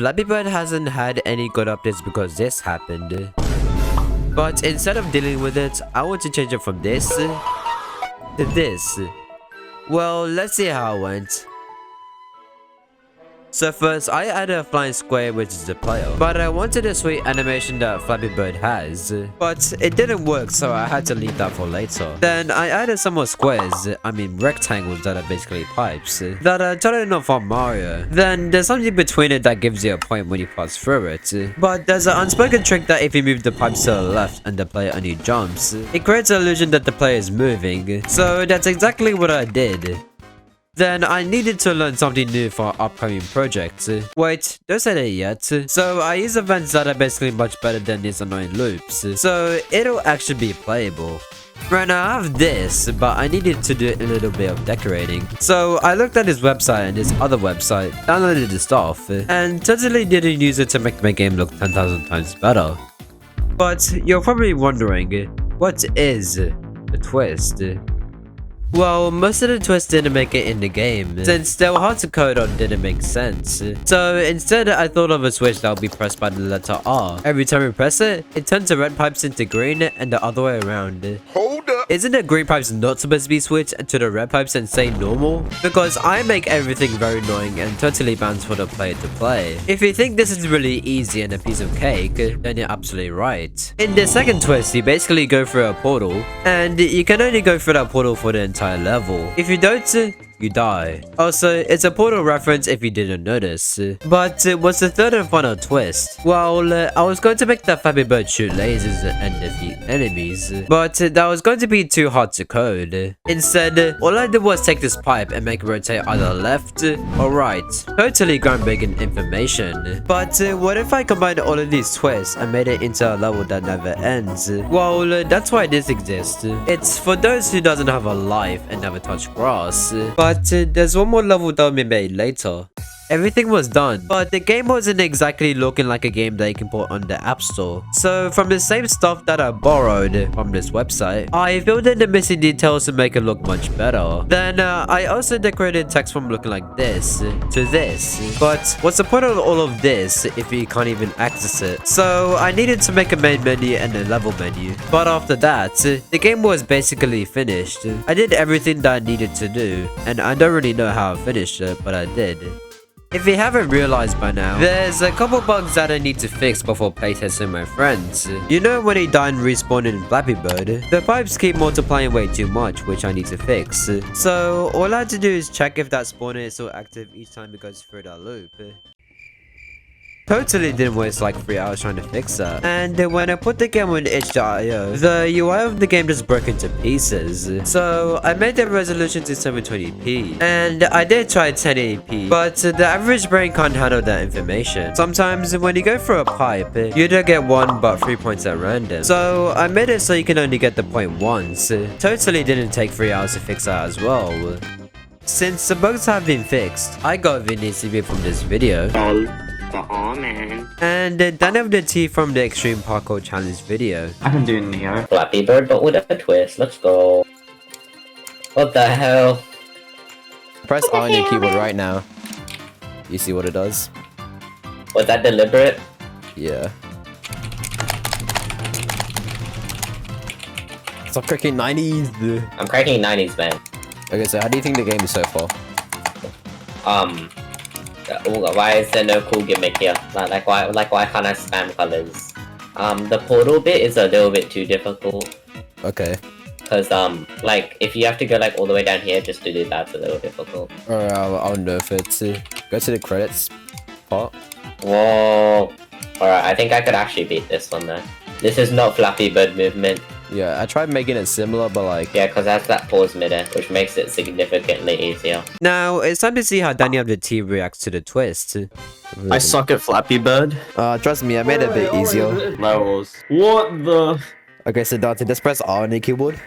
Flappy Bird hasn't had any good updates because this happened. But instead of dealing with it, I want to change it from this to this. Well, let's see how it went. So first, I added a flying square, which is the player, but I wanted a sweet animation that Flappy Bird has, but it didn't work, so I had to leave that for later. Then I added some more squares, rectangles that are basically pipes, that are totally not from Mario. Then there's something between it that gives you a point when you pass through it, but there's an unspoken trick that if you move the pipes to the left and the player only jumps, it creates an illusion that the player is moving, so that's exactly what I did. Then I needed to learn something new for our upcoming project. Wait, don't say that yet. So I use events that are basically much better than these annoying loops, so it'll actually be playable. Right now I have this, but I needed to do a little bit of decorating. So I looked at this website and this other website, downloaded the stuff, and totally didn't use it to make my game look 10,000 times better. But you're probably wondering, what is the twist? Well, most of the twists didn't make it in the game, since they were hard to code or didn't make sense. So instead, I thought of a switch that would be pressed by the letter R. Every time we press it, it turns the red pipes into green and the other way around. Hold up! Isn't the green pipes not supposed to be switched to the red pipes and stay normal? Because I make everything very annoying and totally bounds for the player to play. If you think this is really easy and a piece of cake, then you're absolutely right. In the second twist, you basically go through a portal, and you can only go through that portal for the entire level. If you don't, you die. Also, it's a Portal reference if you didn't notice. But what's the third and final twist? Well, I was going to make the Flappy Bird shoot lasers and defeat enemies, but that was going to be too hard to code. Instead, all I did was take this pipe and make it rotate either left or right. Totally groundbreaking information. But what if I combined all of these twists and made it into a level that never ends? Well, that's why this exists. It's for those who doesn't have a life and never touch grass. But there's one more level that will be made later. Everything was done, but the game wasn't exactly looking like a game that you can put on the App Store. So from the same stuff that I borrowed from this website, I filled in the missing details to make it look much better. Then I also decorated text from looking like this to this. But what's the point of all of this if you can't even access it? So I needed to make a main menu and a level menu. But after that, the game was basically finished. I did everything that I needed to do, and I don't really know how I finished it, but I did. If you haven't realized by now, there's a couple bugs that I need to fix before playtesting my friends. You know when they die and respawn in Flappy Bird, the pipes keep multiplying way too much, which I need to fix. So all I had to do is check if that spawner is still active each time it goes through that loop. Totally didn't waste like 3 hours trying to fix that. And when I put the game on itch.io, the UI of the game just broke into pieces. So I made the resolution to 720p. And I did try 1080p, but the average brain can't handle that information. Sometimes when you go through a pipe, you don't get 1 but 3 points at random. So I made it so you can only get the point once. Totally didn't take 3 hours to fix that as well. Since the bugs have been fixed, I got Vinny CV from this video. Aw, man. And Danny of the T from the Extreme Parkour Challenge video. I can do Neo. Flappy Bird, but with a twist. Let's go. What the hell? Press R on your keyboard right now. You see what it does? Was that deliberate? Yeah. Stop cracking 90s. I'm cracking 90s, man. Okay, so how do you think the game is so far? Why is there no cool gimmick here? Why can't I spam colors? The portal bit is a little bit too difficult. Okay. Cause like if you have to go like all the way down here just to do that's a little difficult. Alright, I'll nerf it. Go to the credits part. Whoa. Alright, I think I could actually beat this one though. This is not Flappy Bird movement. Yeah, I tried making it similar, but like... Yeah, because that's that pause midair, which makes it significantly easier. Now, it's time to see how Danny of the T reacts to the twist. I suck at Flappy Bird. Trust me, I made it a bit easier. Levels. What the? Okay, so Dante, just press R on your keyboard.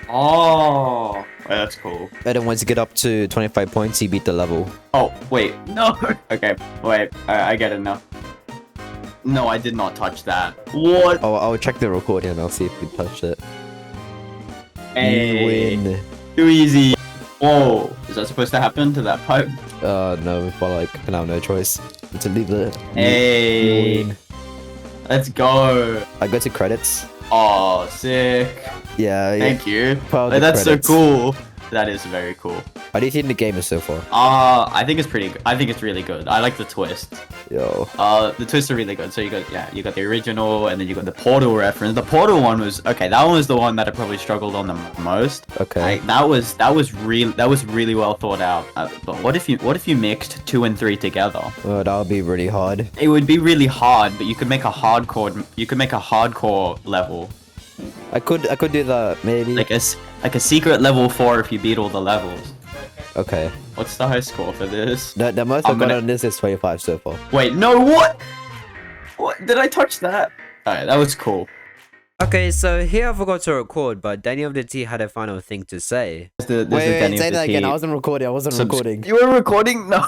Oh, wait, that's cool. And then once you get up to 25 points, you beat the level. Oh, wait, no. Okay, wait, I get it now. No, I did not touch that. What? Oh, I'll check the recording and I'll see if we touched it. Hey, You win. too easy. Whoa, is that supposed to happen to that pipe? No, but like, I have no choice to leave the. Hey, let's go. I go to credits. Oh, sick. Yeah. Thank you. Follow Like, the that's credits. so cool. That is very cool. How do you think the game is so far? I think it's pretty good. I think it's really good. I like the twist. Yo. The twists are really good. So you got the original, and then you got the Portal reference. The Portal one was okay. That one was the one that I probably struggled on the most. Okay. Like, that was really well thought out. But what if you mixed 2 and 3 together? Oh, that would be really hard. It would be really hard, but you could make a hardcore level, I could do that maybe. like a secret level 4 if you beat all the levels. Okay. What's the high score for this? The most I'm I've got gonna- on this is 25 so far. Wait, no, what? What did I touch that? Alright, that was cool. Okay, so here I forgot to record, but Danny of the T had a final thing to say. Wait, say that again. I wasn't recording. I wasn't recording. You were recording? No.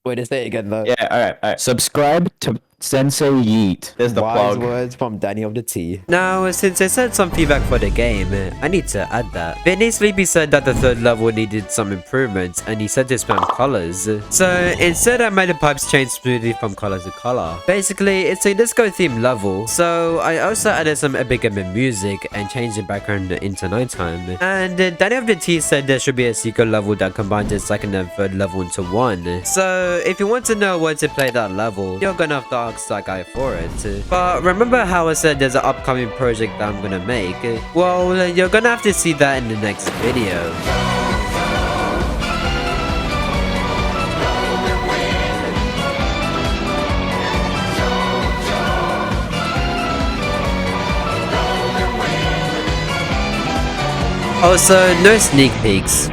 Wait, say it again though. Yeah, alright. Subscribe to Sensei Yeet. There's the Wise plug. words from Danny of the T. Now, since I said some feedback for the game, I need to add that. Vinny Sleepy said that the third level needed some improvements, and he said to spam colors. So instead I made the pipes change smoothly from color to color. Basically, it's a disco themed level, so I also added some epic Eminem music and changed the background into nighttime. And Danny of the T said there should be a secret level that combines the second and third level into one. So if you want to know where to play that level, you're gonna have to ask that guy for it. But remember how I said there's an upcoming project that I'm gonna make? Well, you're gonna have to see that in the next video. Also, no sneak peeks.